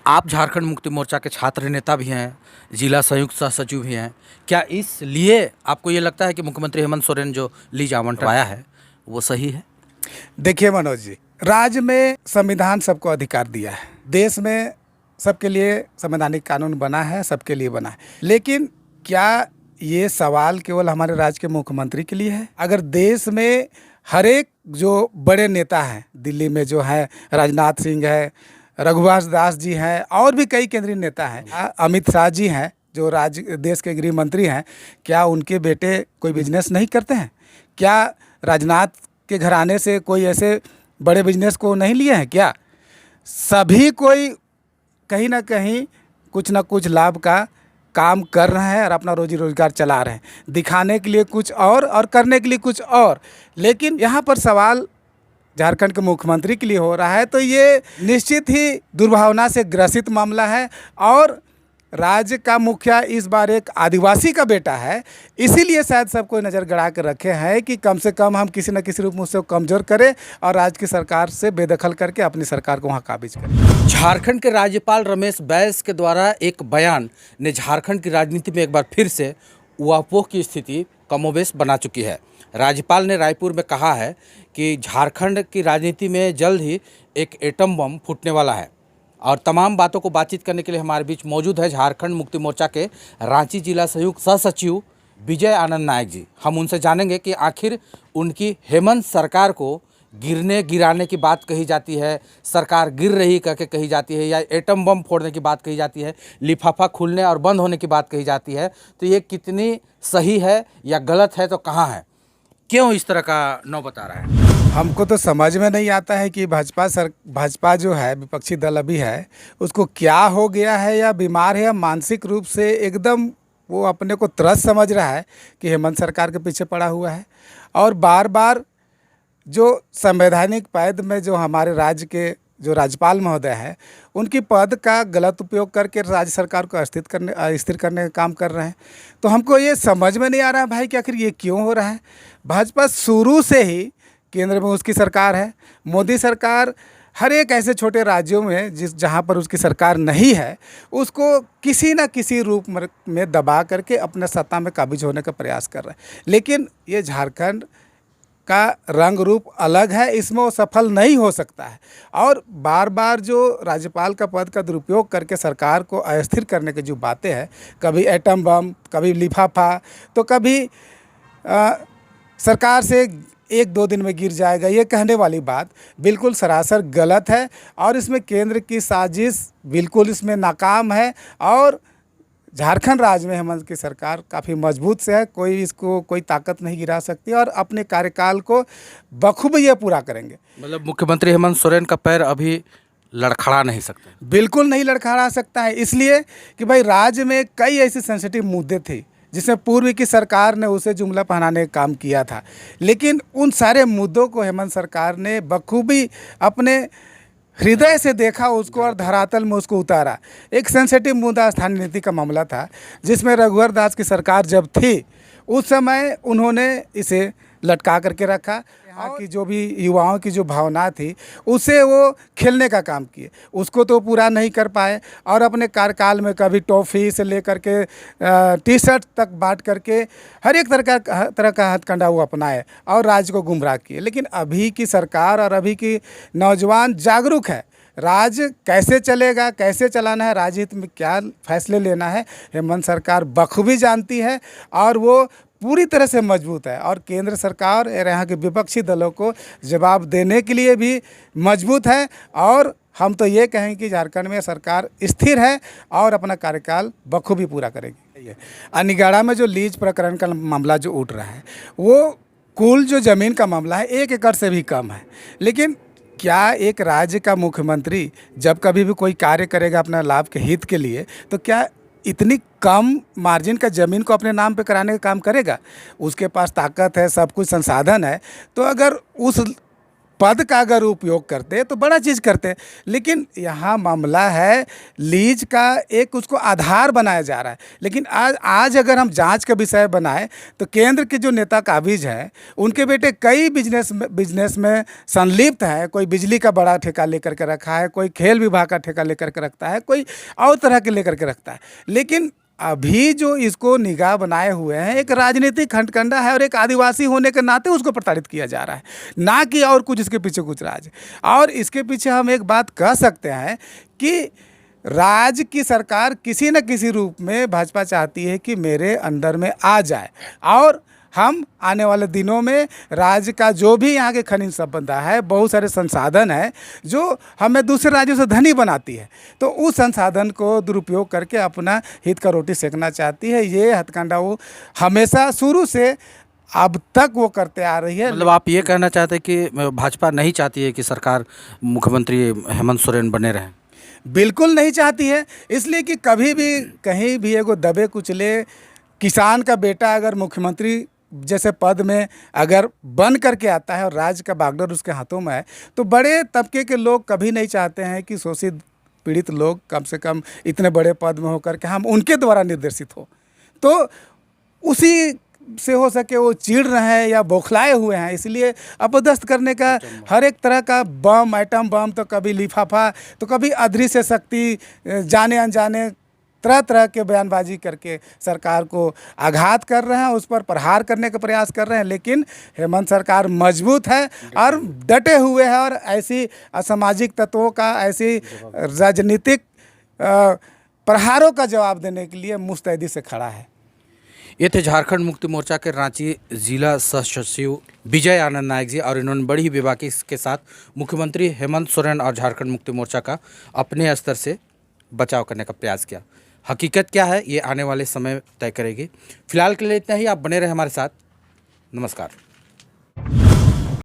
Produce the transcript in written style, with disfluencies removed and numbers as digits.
आप झारखंड मुक्ति मोर्चा के छात्र नेता भी हैं, जिला संयुक्त सह सचिव भी हैं। क्या इसलिए आपको ये लगता है कि मुख्यमंत्री हेमंत सोरेन जो लीज आवंटवाया है वो सही है? देखिए मनोज जी, राज्य में संविधान सबको अधिकार दिया है। देश में सबके लिए संवैधानिक कानून बना है, सबके लिए बना है। लेकिन क्या ये सवाल केवल हमारे राज्य के मुख्यमंत्री के लिए है? अगर देश में हर एक जो बड़े नेता हैं, दिल्ली में जो है राजनाथ सिंह है, रघुवंश दास जी हैं, और भी कई केंद्रीय नेता हैं, अमित शाह जी हैं जो राज्य देश के गृह मंत्री हैं, क्या उनके बेटे कोई बिजनेस नहीं करते हैं? क्या राजनाथ के घराने से कोई ऐसे बड़े बिजनेस को नहीं लिए हैं? क्या सभी कोई कहीं ना कहीं कुछ ना कुछ लाभ का काम कर रहे हैं और अपना रोजी रोजगार चला रहे हैं, दिखाने के लिए कुछ और करने के लिए कुछ और। लेकिन यहाँ पर सवाल झारखंड के मुख्यमंत्री के लिए हो रहा है, तो ये निश्चित ही दुर्भावना से ग्रसित मामला है। और राज्य का मुखिया इस बार एक आदिवासी का बेटा है, इसीलिए शायद सबको नज़र गड़ा कर रखे हैं कि कम से कम हम किसी न किसी रूप में उसको कमज़ोर करें और राज्य की सरकार से बेदखल करके अपनी सरकार को वहाँ काबिज करें। झारखंड के राज्यपाल रमेश बैस के द्वारा एक बयान ने झारखंड की राजनीति में एक बार फिर से ऊहापोह की स्थिति कमोबेश बना चुकी है। राज्यपाल ने रायपुर में कहा है कि झारखंड की राजनीति में जल्द ही एक एटम बम फूटने वाला है। और तमाम बातों को बातचीत करने के लिए हमारे बीच मौजूद है झारखंड मुक्ति मोर्चा के रांची जिला संयुक्त सह सचिव विजय आनंद नायक जी। हम उनसे जानेंगे कि आखिर उनकी हेमंत सरकार को गिराने की बात कही जाती है, सरकार गिर रही करके कही जाती है, या एटम बम फोड़ने की बात कही जाती है, लिफाफा खुलने और बंद होने की बात कही जाती है, तो ये कितनी सही है या गलत है, तो कहाँ है, क्यों इस तरह का नौ बता रहा है? हमको तो समझ में नहीं आता है कि भाजपा जो है, विपक्षी दल अभी है, उसको क्या हो गया है, या बीमार है, या मानसिक रूप से एकदम वो अपने को त्रस्त समझ रहा है कि हेमंत सरकार के पीछे पड़ा हुआ है। और बार बार जो संवैधानिक पद में जो हमारे राज्य के जो राज्यपाल महोदय हैं, उनकी पद का गलत उपयोग करके राज्य सरकार को अस्थिर करने का काम कर रहे हैं। तो हमको ये समझ में नहीं आ रहा है भाई कि आखिर ये क्यों हो रहा है। भाजपा शुरू से ही केंद्र में उसकी सरकार है, मोदी सरकार हर एक ऐसे छोटे राज्यों में जहाँ पर उसकी सरकार नहीं है, उसको किसी न किसी रूप में दबा करके अपने सत्ता में काबिज होने का प्रयास कर रहा है। लेकिन ये झारखंड का रंग रूप अलग है, इसमें वो सफल नहीं हो सकता है। और बार बार जो राज्यपाल का पद का दुरुपयोग करके सरकार को अस्थिर करने की जो बातें हैं, कभी एटम बम, कभी लिफाफा, तो कभी सरकार से 1-2 दिन में गिर जाएगा, ये कहने वाली बात बिल्कुल सरासर गलत है। और इसमें केंद्र की साजिश बिल्कुल इसमें नाकाम है। और झारखंड राज्य में हेमंत की सरकार काफ़ी मजबूत से है, कोई ताकत नहीं गिरा सकती, और अपने कार्यकाल को बखूबी ये पूरा करेंगे। मतलब मुख्यमंत्री हेमंत सोरेन का पैर अभी लड़खड़ा नहीं सकते? बिल्कुल नहीं लड़खड़ा सकता है, इसलिए कि भाई राज्य में कई ऐसे सेंसिटिव मुद्दे थे जिसमें पूर्व की सरकार ने उसे जुमला पहनाने का काम किया था। लेकिन उन सारे मुद्दों को हेमंत सरकार ने बखूबी अपने हृदय से देखा उसको और धरातल में उसको उतारा। एक सेंसिटिव मुद्दा स्थानीय नीति का मामला था, जिसमें रघुवर दास की सरकार जब थी उस समय उन्होंने इसे लटका करके रखा। यहाँ की जो भी युवाओं की जो भावना थी उसे वो खेलने का काम किए, उसको तो पूरा नहीं कर पाए। और अपने कार्यकाल में कभी टॉफ़ी से लेकर के टी शर्ट तक बांट करके हर एक तरह का हथकंडा वो अपनाए और राज्य को गुमराह किए। लेकिन अभी की सरकार और अभी की नौजवान जागरूक है, राज्य कैसे चलेगा, कैसे चलाना है, राज्यहित में क्या फैसले लेना है, हेमंत सरकार बखूबी जानती है और वो पूरी तरह से मजबूत है। और केंद्र सरकार और यहाँ के विपक्षी दलों को जवाब देने के लिए भी मजबूत है। और हम तो ये कहें कि झारखंड में सरकार स्थिर है और अपना कार्यकाल बखूबी पूरा करेगी। अनिगाड़ा में जो लीज प्रकरण का मामला जो उठ रहा है, वो कुल जो ज़मीन का मामला है 1 एकड़ से भी कम है। लेकिन क्या एक राज्य का मुख्यमंत्री जब कभी भी कोई कार्य करेगा अपना लाभ के हित के लिए, तो क्या इतनी कम मार्जिन का ज़मीन को अपने नाम पे कराने का काम करेगा? उसके पास ताकत है, सब कुछ संसाधन है, तो अगर उस पद का अगर उपयोग करते तो बड़ा चीज़ करते, लेकिन यहाँ मामला है लीज का एक उसको आधार बनाया जा रहा है। लेकिन आज अगर हम जांच का विषय बनाए तो केंद्र के जो नेता काबिज हैं उनके बेटे कई बिजनेस में संलिप्त है। कोई बिजली का बड़ा ठेका लेकर के रखा है, कोई खेल विभाग का ठेका लेकर के रखता है, कोई और तरह के लेकर के रखता है। लेकिन अभी जो इसको निगाह बनाए हुए हैं एक राजनीतिक हथकंडा है और एक आदिवासी होने के नाते उसको प्रताड़ित किया जा रहा है, ना कि और कुछ इसके पीछे कुछ राज। और इसके पीछे हम एक बात कह सकते हैं कि राज्य की सरकार किसी न किसी रूप में भाजपा चाहती है कि मेरे अंडर में आ जाए और हम आने वाले दिनों में राज्य का जो भी यहाँ के खनिज संपदा है, बहुत सारे संसाधन है जो हमें दूसरे राज्यों से धनी बनाती है, तो उस संसाधन को दुरुपयोग करके अपना हित का रोटी सेकना चाहती है। ये हथकंडा वो हमेशा शुरू से अब तक वो करते आ रही है। मतलब आप ये कहना चाहते हैं कि भाजपा नहीं चाहती है कि सरकार मुख्यमंत्री हेमंत सोरेन बने रहें? बिल्कुल नहीं चाहती है, इसलिए कि कभी भी कहीं भी एगो दबे कुचले किसान का बेटा अगर मुख्यमंत्री जैसे पद में अगर बन करके आता है और राज्य का बागडोर उसके हाथों में है, तो बड़े तबके के लोग कभी नहीं चाहते हैं कि शोषित पीड़ित लोग कम से कम इतने बड़े पद में होकर के हम उनके द्वारा निर्देशित हो। तो उसी से हो सके वो चिढ़ रहे हैं या बौखलाए हुए हैं, इसलिए अपदस्थ करने का हर एक तरह का बम, आइटम बम, तो कभी लिफाफा, तो कभी अदृश्य शक्ति, जाने अनजाने तरह तरह के बयानबाजी करके सरकार को आघात कर रहे हैं, उस पर प्रहार करने का प्रयास कर रहे हैं। लेकिन हेमंत सरकार मजबूत है और डटे हुए हैं और ऐसी असामाजिक तत्वों का, ऐसी राजनीतिक प्रहारों का जवाब देने के लिए मुस्तैदी से खड़ा है। ये थे झारखंड मुक्ति मोर्चा के रांची जिला सह सचिव विजय आनंद नायक जी, और इन्होंने बड़ी ही बेबाकी के साथ मुख्यमंत्री हेमंत सोरेन और झारखंड मुक्ति मोर्चा का अपने स्तर से बचाव करने का प्रयास किया। हकीकत क्या है ये आने वाले समय तय करेगी। फिलहाल के लिए इतना ही। आप बने रहे हमारे साथ। नमस्कार।